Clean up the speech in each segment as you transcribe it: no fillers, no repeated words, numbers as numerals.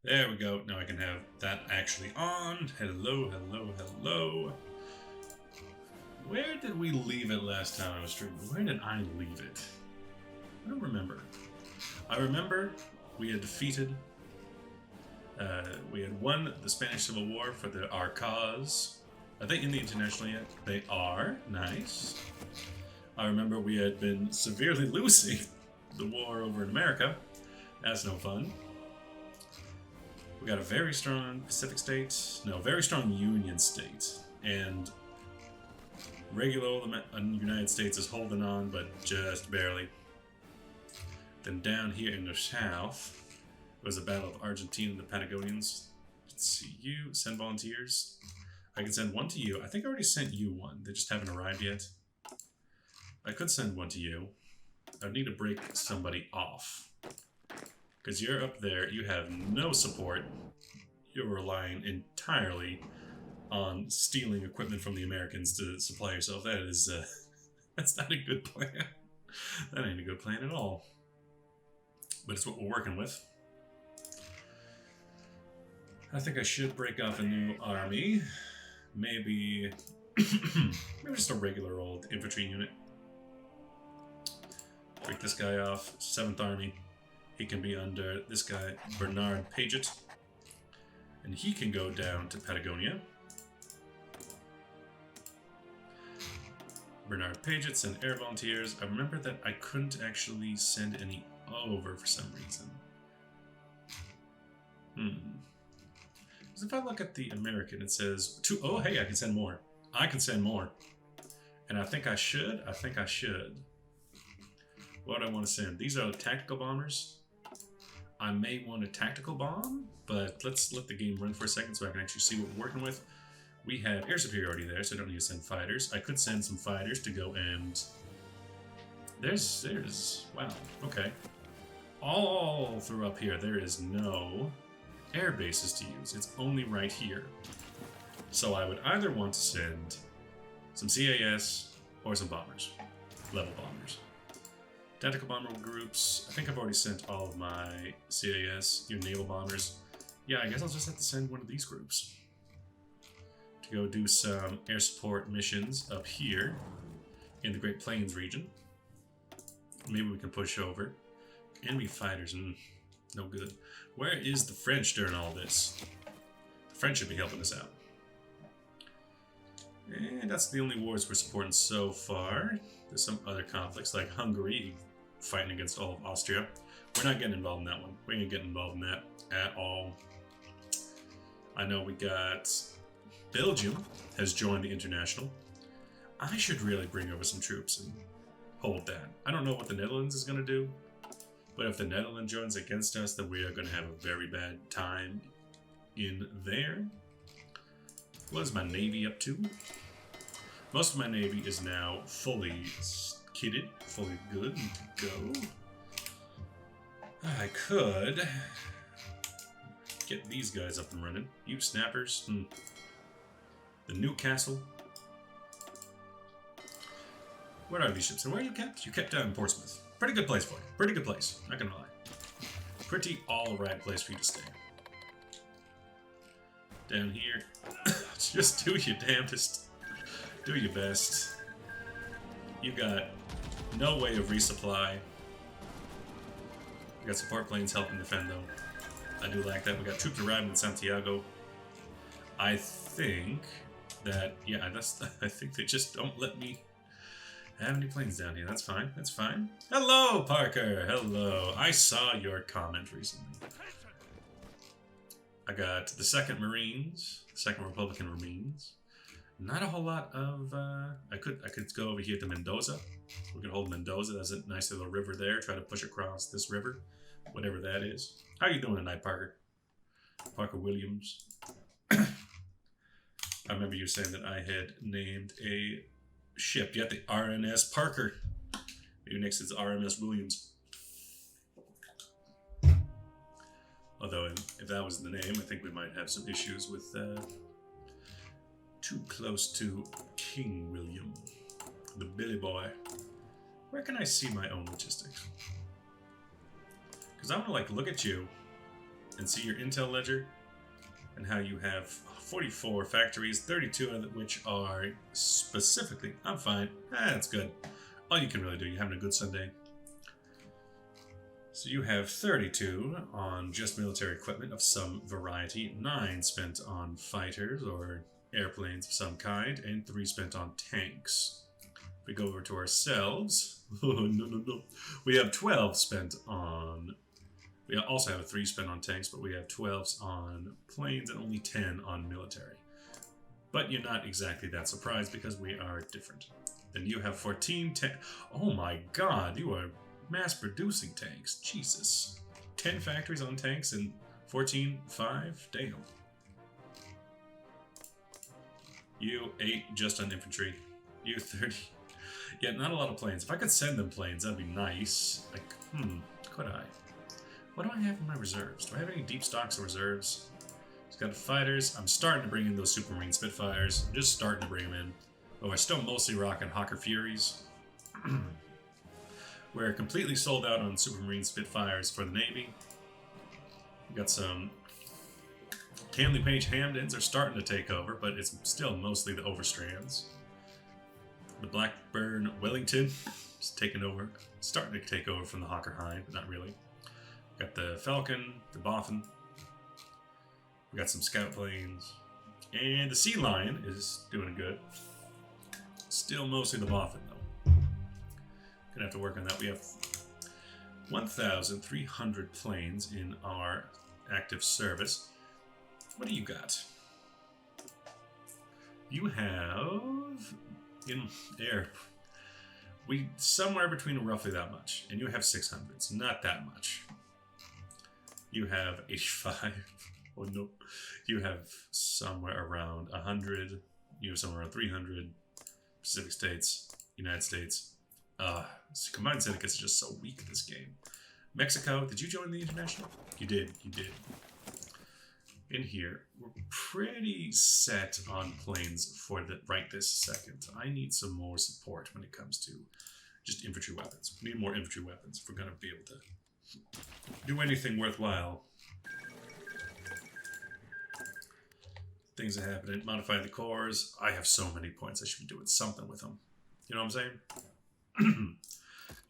There we go. Now I can have that actually on. Hello, hello, hello. Where did we leave it last time I was streaming? Where did I leave it? I don't remember. I remember we had defeated, we had won the Spanish Civil War for our cause. Are they in the international yet? They are. Nice. I remember we had been severely losing the war over in America. That's no fun. We got a very strong Pacific state, no, very strong Union state, and regular old United States is holding on, but just barely. Then down here in the south was the Battle of Argentina and the Patagonians. Let's see, you send volunteers. I can send one to you. I think I already sent you one. They just haven't arrived yet. I could send one to you. I would need to break somebody off. Because you're up there, you have no support. You're relying entirely on stealing equipment from the Americans to supply yourself. That is, that's not a good plan. That ain't a good plan at all. But it's what we're working with. I think I should break off a new army. Maybe just a regular old infantry unit. Break this guy off. 7th Army. He can be under this guy, Bernard Paget. And he can go down to Patagonia. Bernard Paget, send air volunteers. I remember that I couldn't actually send any over for some reason. Because if I look at the American, it says, oh, hey, I can send more. I can send more. And I think I should. What do I want to send? These are the tactical bombers. I may want a tactical bomb, but let's let the game run for a second so I can actually see what we're working with. We have air superiority there, so I don't need to send fighters. I could send some fighters to go and... There's... Wow, okay. All through up here, there is no air bases to use. It's only right here. So I would either want to send some CAS or some bombers. Level bombers. Tactical bomber groups. I think I've already sent all of my CAS, your naval bombers. Yeah, I guess I'll just have to send one of these groups to go do some air support missions up here in the Great Plains region. Maybe we can push over. Enemy fighters, no good. Where is the French during all this? The French should be helping us out. And that's the only wars we're supporting so far. There's some other conflicts like Hungary fighting against all of Austria. We're not getting involved in that one. We ain't getting involved in that at all. I know we got Belgium has joined the international. I should really bring over some troops and hold that. I don't know what the Netherlands is going to do, but if the Netherlands joins against us, then we are going to have a very bad time in there. What is my navy up to? Most of my navy is now fully kitted, fully good to go. I could get these guys up and running. You snappers. The Newcastle. Where are these ships? And where are you kept? You kept down in Portsmouth. Pretty good place for you. Pretty good place. Not gonna lie. Pretty all-right place for you to stay. Down here, just do your damnedest. Do your best. You got no way of resupply. We got support planes helping defend though. I do like that. We got troops arriving in Santiago. I think that, yeah, I think they just don't let me have any planes down here. That's fine. That's fine. Hello, Parker. Hello. I saw your comment recently. I got the 2nd Marines, 2nd Republican Marines. Not a whole lot of. I could go over here to Mendoza. We could hold Mendoza. There's a nice little river there. Try to push across this river, whatever that is. How you doing tonight, Parker? Parker Williams. I remember you saying that I had named a ship. You got the RNS Parker. Maybe next is RMS Williams. Although, if that was the name, I think we might have some issues with too close to King William, the Billy Boy. Where can I see my own logistics? Because I want to, like, look at you and see your intel ledger and how you have 44 factories, 32 of which are specifically, I'm fine, that's good. All you can really do, you're having a good Sunday. So you have 32 on just military equipment of some variety, 9 spent on fighters or airplanes of some kind, and 3 spent on tanks. If we go over to ourselves, no. We have 12 spent on... We also have a 3 spent on tanks, but we have 12s on planes and only 10 on military. But you're not exactly that surprised because we are different. Then you have 14 tanks. Oh my god, you are mass-producing tanks. Jesus. 10 factories on tanks and 14, 5? Damn. You 8 just on infantry. You 30. Yeah, not a lot of planes. If I could send them planes, that'd be nice. Like, could I? What do I have in my reserves? Do I have any deep stocks of reserves? It's got fighters. I'm starting to bring in those Supermarine Spitfires. I'm just starting to bring them in. Oh, we're still mostly rocking Hawker Furies. We're completely sold out on Supermarine Spitfires for the Navy. We got some Canley Page Hamdens are starting to take over, but it's still mostly the Overstrands. The Blackburn Wellington is taking over, starting to take over from the Hawker Hind, but not really. Got the Falcon, the Boffin. We got some scout planes. And the Sea Lion is doing good. Still mostly the Boffin, though. Gonna have to work on that. We have 1,300 planes in our active service. What do you got? You have... in air. We somewhere between roughly that much. And you have 600s. Not that much. You have 85. Oh no. You have somewhere around 100. You have somewhere around 300. Pacific States. United States. Combined Syndicates is just so weak this game. Mexico. Did you join the International? You did. You did. In here, we're pretty set on planes for the right this second. I need some more support when it comes to just infantry weapons. We need more infantry weapons if we're going to be able to do anything worthwhile. Things that happen. Modify the cores. I have so many points. I should be doing something with them. You know what I'm saying?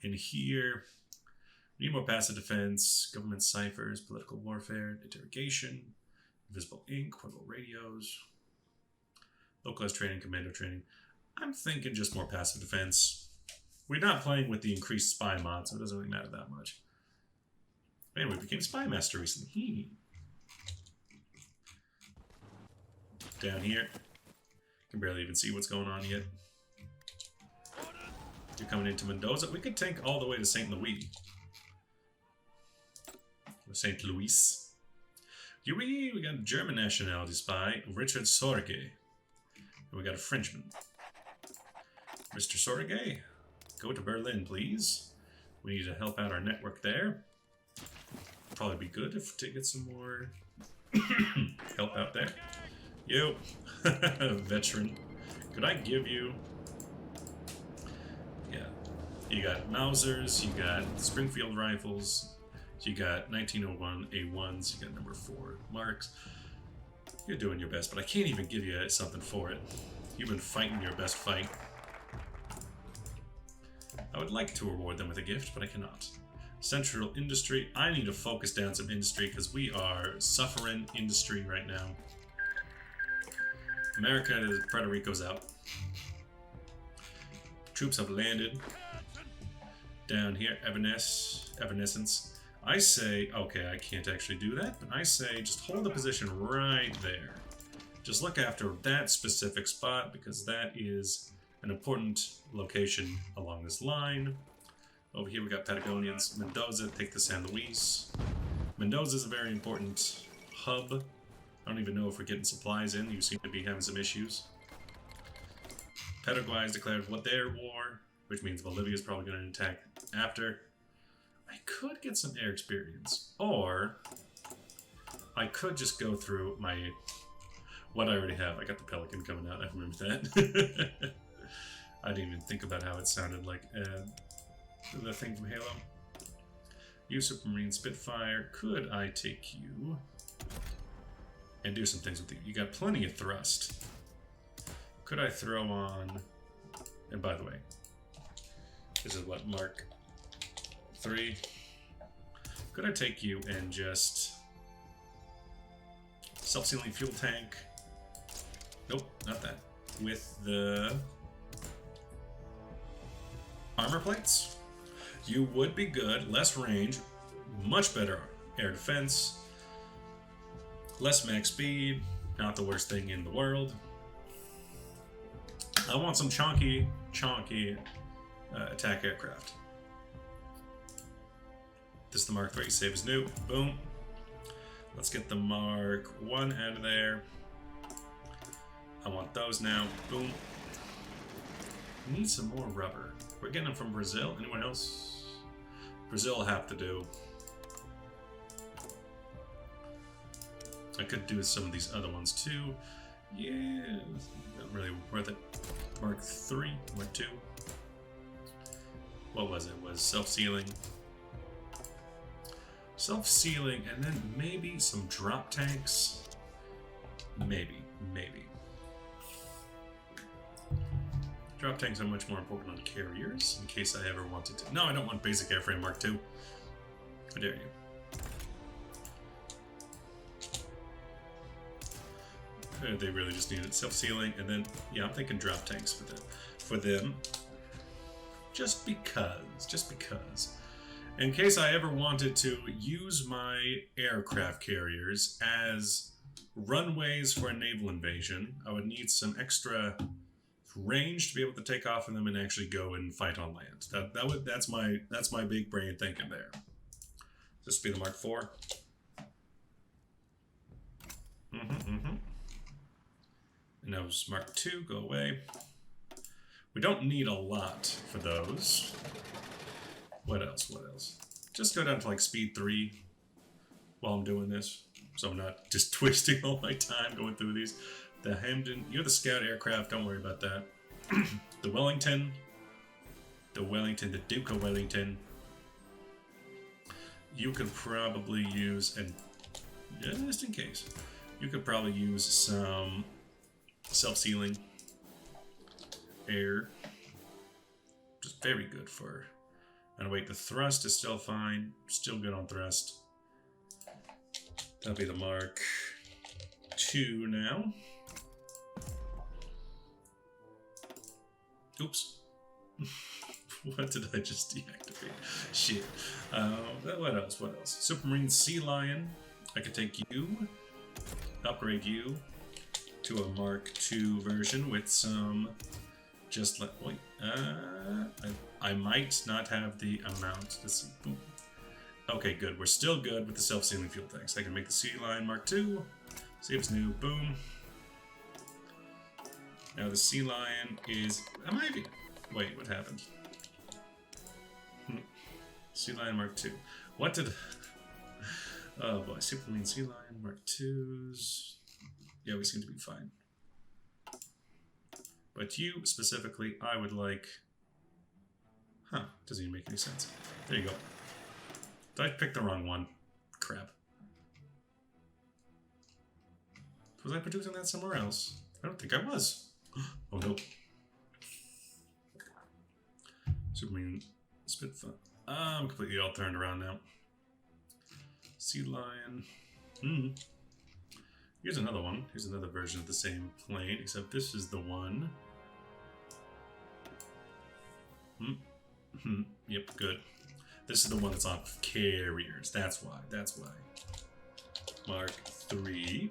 In here, we need more passive defense, government ciphers, political warfare, interrogation, invisible ink, portable radios, localized training, commando training. I'm thinking just more passive defense. We're not playing with the increased spy mod, so it doesn't really matter that much. Anyway, we became Spy Master recently. Down here. Can barely even see what's going on yet. You're coming into Mendoza. We could tank all the way to St. Louis. Or St. Louis. Here we got a German nationality spy, Richard Sorge. And we got a Frenchman. Mr. Sorge, go to Berlin, please. We need to help out our network there. Probably be good if to get some more help out there. You, veteran. Could I give you... Yeah. You got Mausers, you got Springfield rifles, you got 1901 A1s, you got number 4 marks. You're doing your best, but I can't even give you something for it. You've been fighting your best fight. I would like to reward them with a gift, but I cannot. Central industry. I need to focus down some industry because we are suffering industry right now. America, Puerto Rico's out. Troops have landed. Down here, Evanescence. I say, okay, I can't actually do that, but I say just hold the position right there. Just look after that specific spot because that is an important location along this line. Over here we got Patagonians. Mendoza, take the San Luis. Mendoza is a very important hub. I don't even know if we're getting supplies in. You seem to be having some issues. Paraguay has declared their war, which means Bolivia is probably going to attack after. I could get some air experience, or I could just go through what I already have. I got the Pelican coming out. I remember that. I didn't even think about how it sounded like the thing from Halo. You Supermarine Spitfire. Could I take you and do some things with you? You got plenty of thrust. Could I throw on... And by the way, this is what, Mark 3? Could I take you and just... Self-sealing fuel tank? Nope, not that. With the... armor plates? You would be good, less range, much better air defense, less max speed, not the worst thing in the world. I want some chonky attack aircraft. This is the Mark 3, save as new, boom. Let's get the Mark 1 out of there. I want those now, boom. We need some more rubber. We're getting them from Brazil, anyone else? Brazil will have to do. I could do some of these other ones too. Yeah, not really worth it. Mark 3, Mark 2. What was it? Was self-sealing. Self-sealing, and then maybe some drop tanks. Maybe. Drop tanks are much more important on carriers, in case I ever wanted to. No, I don't want basic airframe Mark II. How dare you? They really just needed self-sealing, and then, yeah, I'm thinking drop tanks for them. Just because. In case I ever wanted to use my aircraft carriers as runways for a naval invasion, I would need some extra range to be able to take off in them and actually go and fight on land. That's my big brain thinking there. This would be the Mark 4. And those Mark 2 go away. We don't need a lot for those. What else? Just go down to like speed 3 while I'm doing this, so I'm not just wasting all my time going through these. The Hamden, you're the scout aircraft, don't worry about that. The Wellington, the Duke of Wellington. You could probably use, and just in case, you could probably use some self-sealing air. Just very good for, and wait, the thrust is still fine, still good on thrust. That'll be the Mark 2 now. Oops. What did I just deactivate? Shit. What else? Supermarine Sea Lion. I could take you, upgrade you to a Mark II version with some. Just let. Wait. I might not have the amount. Let's see. Boom. Okay, good. We're still good with the self-sealing fuel tanks. I can make the Sea Lion Mark II. See if it's new. Boom. Now the Sea Lion is... Wait, what happened? Sea Lion Mark II. What did... Oh boy, Supermarine Sea Lion Mark IIs. Yeah, we seem to be fine. But you, specifically, I would like... Huh, doesn't even make any sense. There you go. Did I pick the wrong one? Crap. Was I producing that somewhere else? I don't think I was. Oh no. Supermarine Spitfire. I'm completely all turned around now. Sea Lion. Here's another one. Here's another version of the same plane, except this is the one. Yep, good. This is the one that's on carriers. That's why. Mark 3.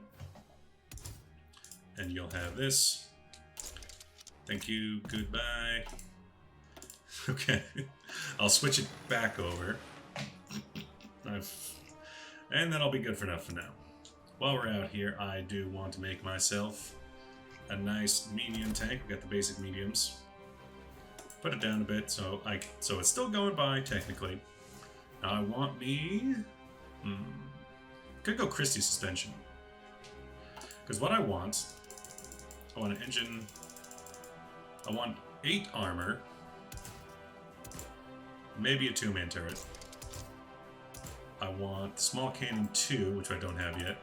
And you'll have this. Thank you. Goodbye. Okay. I'll switch it back over. And that'll be good for enough for now. While we're out here, I do want to make myself a nice medium tank. We've got the basic mediums. Put it down a bit so it's still going by technically. Now I want me... Could go Christie suspension. Because what I want an engine... I want 8 armor. Maybe a 2-man turret. I want small cannon 2, which I don't have yet.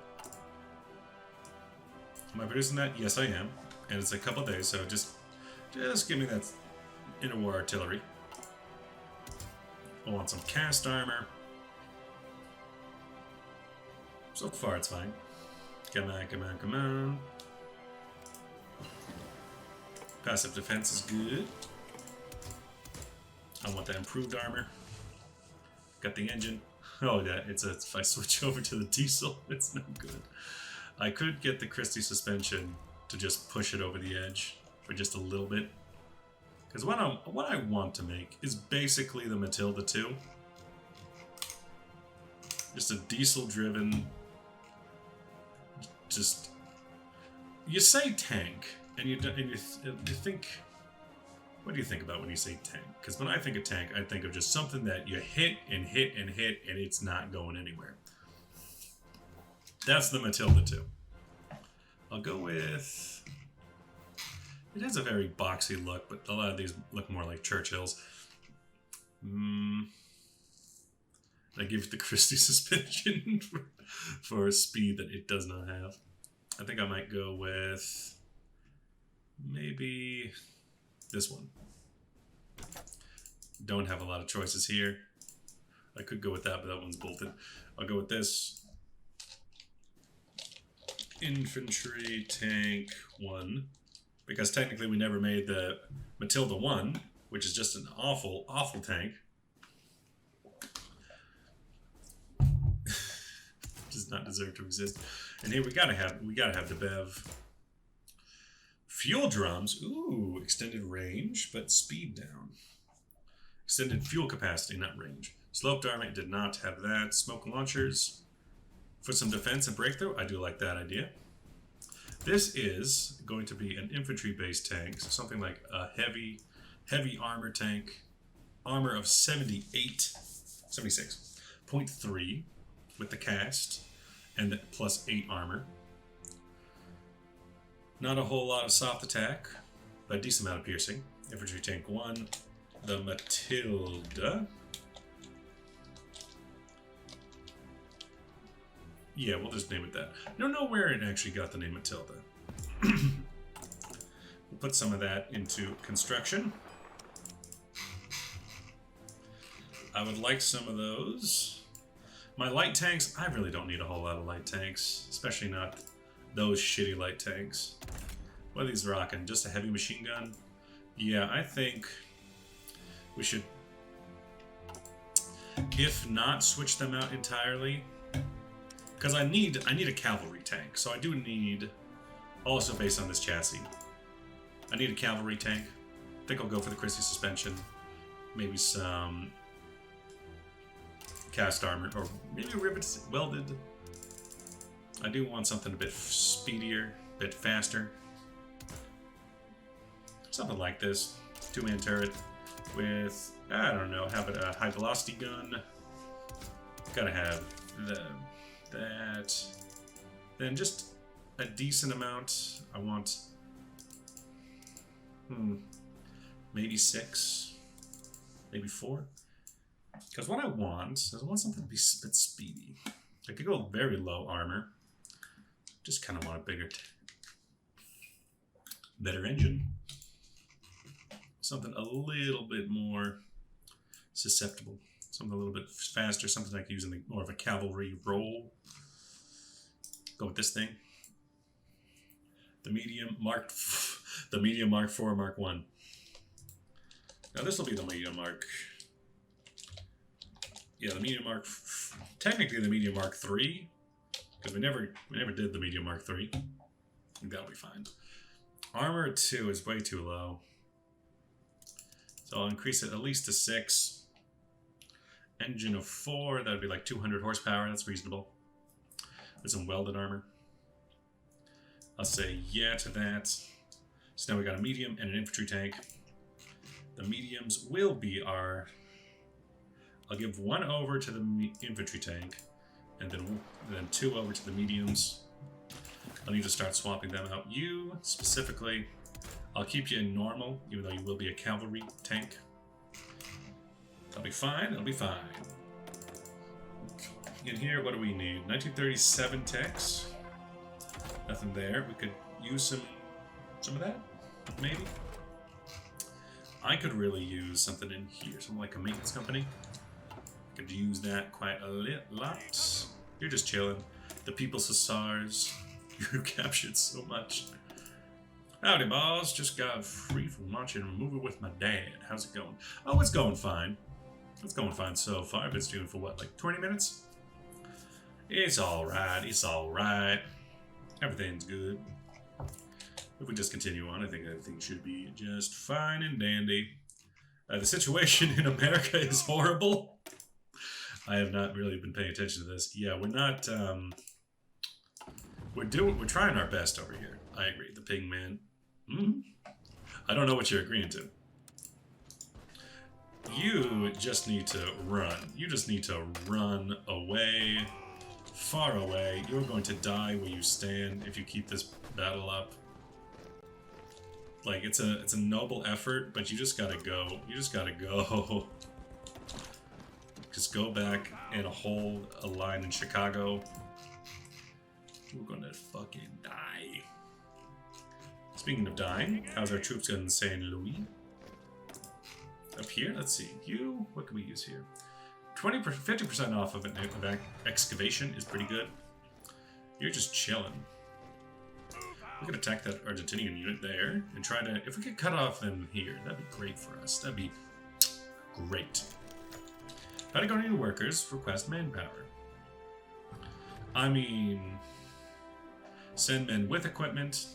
Am I producing that? Yes, I am. And it's a couple days, so just give me that interwar artillery. I want some cast armor. So far, it's fine. Come on, come on, come on. Passive defense is good. I want that improved armor. Got the engine. Oh, yeah, if I switch over to the diesel, it's no good. I could get the Christie suspension to just push it over the edge for just a little bit. Because what I want to make is basically the Matilda 2. Just a diesel-driven... Just... You say tank, and you think... What do you think about when you say tank? Because when I think of tank, I think of just something that you hit and hit and hit, and it's not going anywhere. That's the Matilda 2. I'll go with... It has a very boxy look, but a lot of these look more like Churchills. I give the Christie suspension for a speed that it does not have. I think I might go with maybe this one. Don't have a lot of choices here. I could go with that, but that one's bolted. I'll go with this. Infantry Tank 1. Because technically we never made the Matilda 1, which is just an awful, awful tank. Does not deserve to exist. And here we gotta have the Bev. Fuel drums. Ooh, extended range, but speed down. Extended fuel capacity, not range. Sloped armor did not have that. Smoke launchers. For some defense and breakthrough, I do like that idea. This is going to be an infantry-based tank, so something like a heavy armor tank. Armor of 76.3 with the cast, and the plus 8 armor. Not a whole lot of soft attack, but a decent amount of piercing. Infantry Tank 1, the Matilda. Yeah, we'll just name it that. I don't know where it actually got the name Matilda. We'll put some of that into construction. I would like some of those. My light tanks, I really don't need a whole lot of light tanks, especially not those shitty light tanks. What are these rocking? Just a heavy machine gun? Yeah, I think we should, if not, switch them out entirely. Because I need a cavalry tank, so I do need, also based on this chassis, I need a cavalry tank. I think I'll go for the Christie suspension, maybe some cast armor, or maybe rivets welded. I do want something a bit speedier, a bit faster. Something like this, 2-man turret with, I don't know, have a high velocity gun. Gotta have that. Then just a decent amount. I want maybe 6, maybe 4. Because what I want is something to be a bit speedy. I could go very low armor. Just kind of want a better engine. Something a little bit more susceptible. Something a little bit faster. Something like using more of a cavalry roll. Go with this thing. The medium Mark 4 Mark 1. Now this will be the medium Mark. Yeah, the medium Mark. Technically the medium Mark 3, because we never did the medium Mark 3. I think that'll be fine. Armor 2 is way too low, so I'll increase it at least to 6. Engine of 4, that would be like 200 horsepower. That's reasonable. With some welded armor. I'll say yeah to that. So now we got a medium and an infantry tank. The mediums will be our... I'll give 1 over to the infantry tank, and then 2 over to the mediums. I'll need to start swapping them out. You, specifically, I'll keep you in normal, even though you will be a cavalry tank. That'll be fine, that'll be fine. In here, what do we need? 1937 techs. Nothing there. We could use some of that, maybe. I could really use something in here, something like a maintenance company. Could use that quite a lot. You're just chilling. The People's Hussars. You captured so much. Howdy, boss. Just got free from watching a movie with my dad. How's it going? Oh, it's going fine. It's going fine so far. I've been streaming for what, like 20 minutes? It's alright. It's alright. Everything's good. If we just continue on, I think everything should be just fine and dandy. The situation in America is horrible. I have not really been paying attention to this. Yeah, we're not, we're trying our best over here. I agree. The pig man. I don't know what you're agreeing to. You just need to run. You just need to run away, far away. You're going to die where you stand if you keep this battle up. Like, it's a noble effort, but you just gotta go. You just gotta go. Just go back and hold a line in Chicago. We're gonna fucking die. Speaking of dying, how's our troops in St. Louis? Up here, let's see. What can we use here? 50% off of an excavation is pretty good. You're just chilling. We could attack that Argentinian unit there and try to, if we could cut off them here, that'd be great for us. That'd be great. Patagonian workers request manpower. I mean, send men with equipment.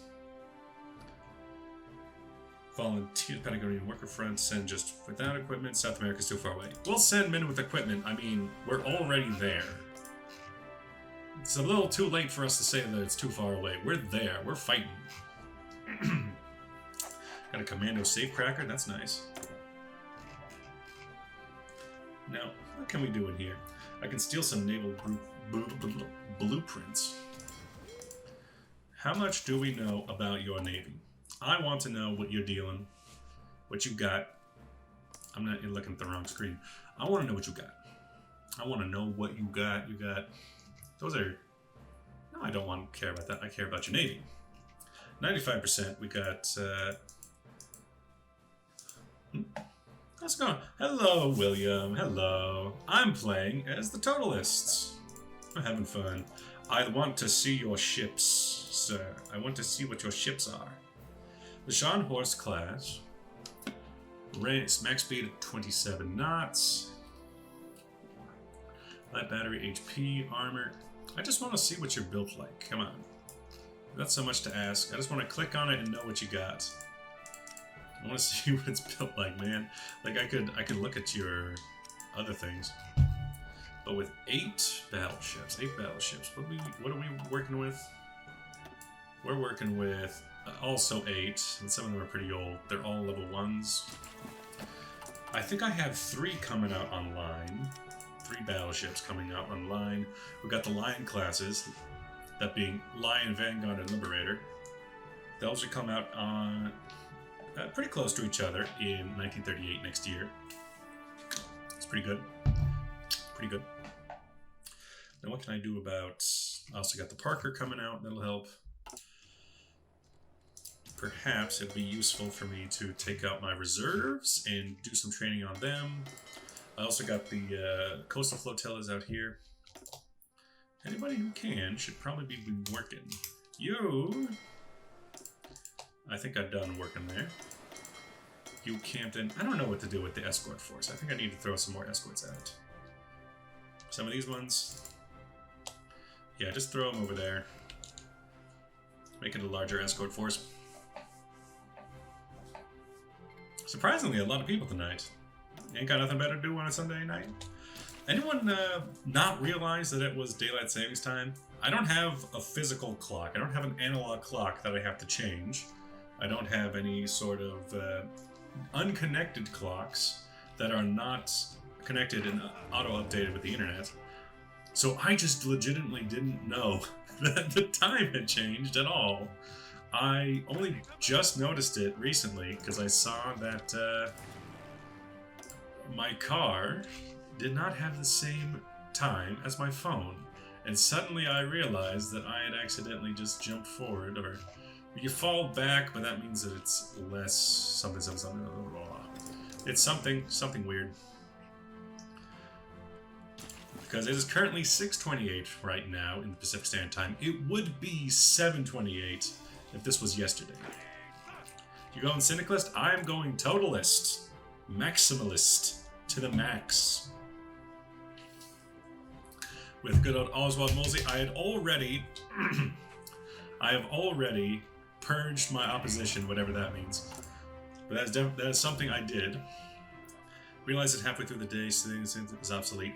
Volunteer Patagonian worker front, send just without equipment. South America's too far away. We'll send men with equipment. I mean, we're already there. It's a little too late for us to say that it's too far away. We're there. We're fighting. Got a commando safecracker. That's nice. Now, what can we do in here? I can steal some naval blueprints. How much do we know about your navy? I want to know what you're dealing, what you got. I'm not looking at the wrong screen. I want to know what you got. I want to know what you got. You got... Those are... No, I don't want to care about that. I care about your navy. 95%. We got... How's it going? Hello, William. Hello. I'm playing as the Totalists. I'm having fun. I want to see your ships, sir. I want to see what your ships are. The Sean Horse class. Max speed of 27 knots. Light battery, HP, armor. I just want to see what you're built like. Come on. Not so much to ask. I just want to click on it and know what you got. I want to see what it's built like, man. Like, I could look at your other things. But with 8 battleships, what are we working with? We're working with also 8, and some of them are pretty old. They're all level 1s. I think I have 3 coming out online. 3 battleships coming out online. We've got the Lion classes, that being Lion, Vanguard, and Liberator. Those should come out on pretty close to each other in 1938 next year. It's pretty good. Pretty good. Now what can I do about... I also got the Parker coming out, that'll help. Perhaps it'd be useful for me to take out my reserves and do some training on them. I also got the coastal flotillas out here. Anybody who can should probably be working. You... I think I'm done working there. You camped in... I don't know what to do with the escort force. I think I need to throw some more escorts out. Some of these ones... Yeah, just throw them over there. Make it a larger escort force. Surprisingly, a lot of people tonight. Ain't got nothing better to do on a Sunday night. Anyone not realize that it was daylight savings time? I don't have a physical clock. I don't have an analog clock that I have to change. I don't have any sort of unconnected clocks that are not connected and auto-updated with the internet. So I just legitimately didn't know that the time had changed at all. I only just noticed it recently because I saw that my car did not have the same time as my phone. And suddenly I realized that I had accidentally just jumped forward, or you fall back, but that means that it's less something. Blah, blah. It's something weird. Because it is currently 6:28 right now in the Pacific Standard Time. It would be 7:28 if this was yesterday. You going Syndicalist? I'm going Totalist. Maximalist to the max. With good old Oswald Mosley, I have already purged my opposition, whatever that means. But that is something I did. Realized it halfway through the day, since it was obsolete.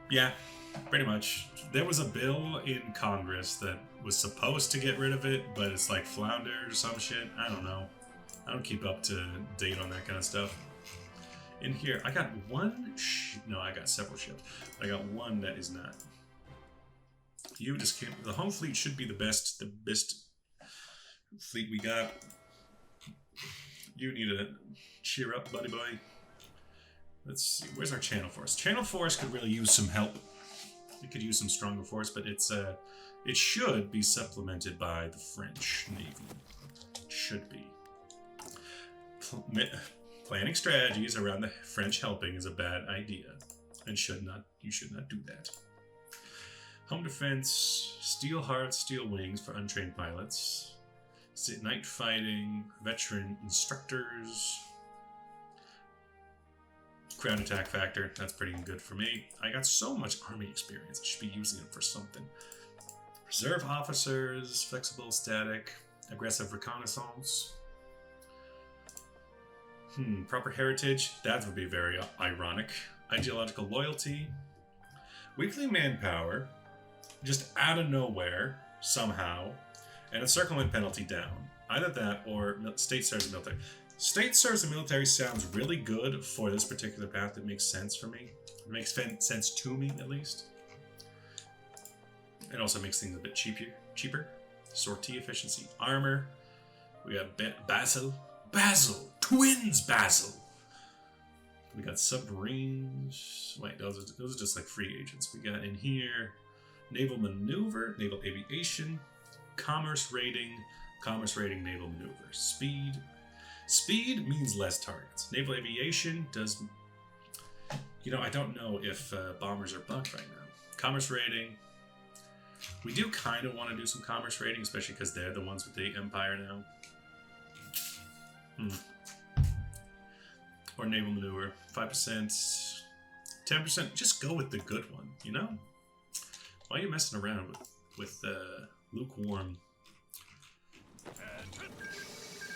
Yeah, pretty much. There was a bill in Congress that was supposed to get rid of it, but it's like floundered or some shit. I don't know. I don't keep up to date on that kind of stuff. In here, I got one. No, I got several ships. I got one that is not. You just came. The home fleet should be the best fleet we got. You need to cheer up, buddy boy. Let's see. Where's our Channel Force? Channel Force could really use some help. It could use some stronger force, but it should be supplemented by the French Navy. It should be. Planning strategies around the French helping is a bad idea, and you should not do that. Home defense, steel hearts, steel wings for untrained pilots, night fighting, veteran instructors, ground attack factor. That's pretty good for me. I got so much army experience. I should be using it for something. Reserve officers, flexible, static, aggressive reconnaissance. Proper heritage, that would be very ironic. Ideological loyalty. Weekly manpower, just out of nowhere, somehow. And encirclement penalty down. Either that or state serves the military. State serves the military sounds really good for this particular path. It makes sense for me. It makes sense to me, at least. It also makes things a bit cheaper. Sortie efficiency. Armor. We got Basil. Twins Basil! We got submarines. Wait, those are just like free agents. We got in here naval maneuver, naval aviation, commerce rating, naval maneuver. Speed means less targets. Naval aviation does... I don't know if bombers are bugged right now. Commerce rating. We do kind of want to do some commerce rating, especially because they're the ones with the Empire now. Or naval maneuver. 5%, 10%. Just go with the good one, Why are you messing around with lukewarm?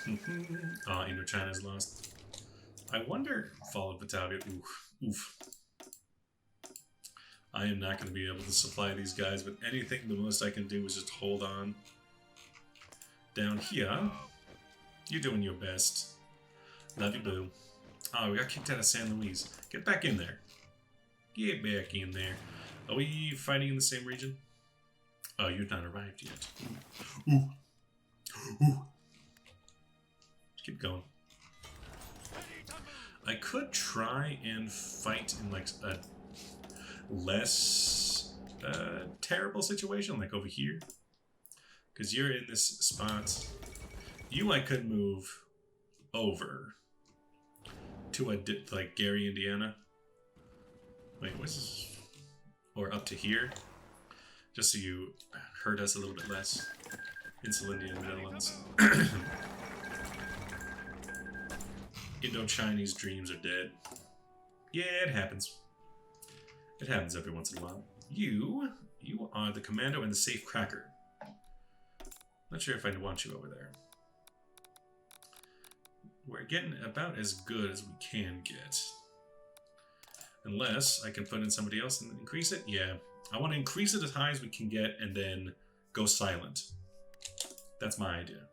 Indochina's lost. I wonder. Fall of Batavia. Oof. I am not going to be able to supply these guys with anything. The most I can do is just hold on. Down here. You're doing your best. Love you, boo. Oh, we got kicked out of San Luis. Get back in there. Get back in there. Are we fighting in the same region? Oh, you've not arrived yet. Ooh. Keep going. I could try and fight in like a less terrible situation, like over here. Because you're in this spot. I could move over to like Gary, Indiana. Wait, what's this? Or up to here. Just so you hurt us a little bit less. Insulindia, Netherlands. Indo-Chinese dreams are dead. Yeah, it happens. It happens every once in a while. You are the commando and the safe cracker. Not sure if I want you over there. We're getting about as good as we can get. Unless I can put in somebody else and increase it. Yeah, I want to increase it as high as we can get and then go silent. That's my idea.